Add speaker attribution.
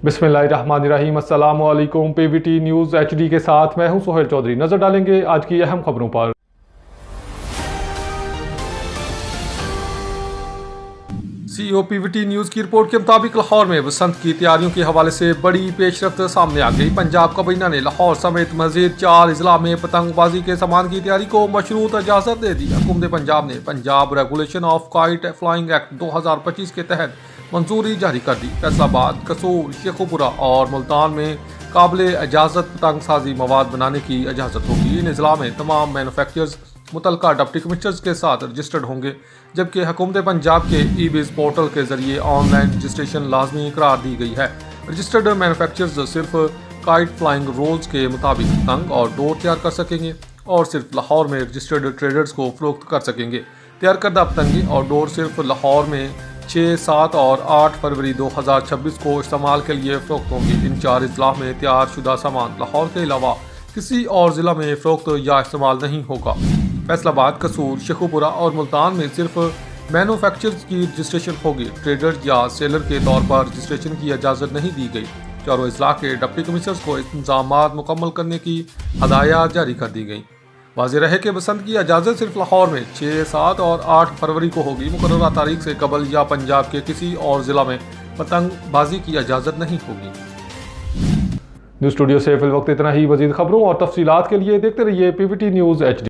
Speaker 1: बिस्मिल्लाहिर्रहमानिर्रहीम। अस्सलामु अलैकुम। पीवीटी न्यूज़ एचडी के साथ मैं हूं सोहेल चौधरी। नजर डालेंगे आज की अहम खबरों पर। सीईओ पीवीटी न्यूज़ की रिपोर्ट के मुताबिक लाहौर में बसंत की तैयारियों के हवाले से बड़ी पेशरफ्त सामने आ गई। पंजाब काबीना ने लाहौर समेत मजीद 4 अजला में पतंगबाजी के सामान की तैयारी को मशरूत इजाज़त दे दी। हुकूमत पंजाब ने Punjab regulation of kite flying act 2025 के तहत मंजूरी जारी कर दी। फैसलाबाद, कसूर, शेखुपुरा और मुल्तान में काबिल इजाज़त पतंग साजी मवाद बनाने की इजाज़त होगी। इन अजला में तमाम मैनुफैक्चरर्स मुतलका डिप्टी कमिश्नर्स के साथ रजिस्टर्ड होंगे, जबकि हुकूमत पंजाब के ई-बिज़ पोर्टल के जरिए ऑनलाइन रजिस्ट्रेशन लाजमी करार दी गई है। रजिस्टर्ड मैनुफैक्चरर्स सिर्फ काइट फ्लाइंग रूल्स के मुताबिक पतंग और डोर तैयार कर सकेंगे और सिर्फ लाहौर में रजिस्टर्ड ट्रेडर्स को फरोख्त कर सकेंगे। तैयार करदा पतंगे और डोर सिर्फ लाहौर में 6, 7 और 8 फरवरी 2026 को इस्तेमाल के लिए फ़रोख्त होंगी। इन 4 अजला में तैयार शुदा सामान लाहौर के अलावा किसी और ज़िला में फ़रोख्त या इस्तेमाल नहीं होगा। फैसलाबाद, कसूर, शेखुपुरा और मुल्तान में सिर्फ मैन्युफैक्चरर्स की रजिस्ट्रेशन होगी। ट्रेडर्स या सेलर के तौर पर रजिस्ट्रेशन की इजाज़त नहीं दी गई। चारों अजला के डिप्टी कमिश्नर्स को इंतज़ामात मुकम्मल करने की हदायत जारी कर दी गई। वाज़ेह रहे कि बसंत की इजाज़त सिर्फ लाहौर में 6, 7 और 8 फरवरी को होगी। मुकर्ररा तारीख से कबल या पंजाब के किसी और ज़िला में पतंगबाजी की इजाज़त नहीं होगी। न्यूज़ स्टूडियो से फिल वक्त इतना ही। मज़ीद खबरों और तफसीलात के लिए देखते रहिए पीवीटी न्यूज़ एचडी।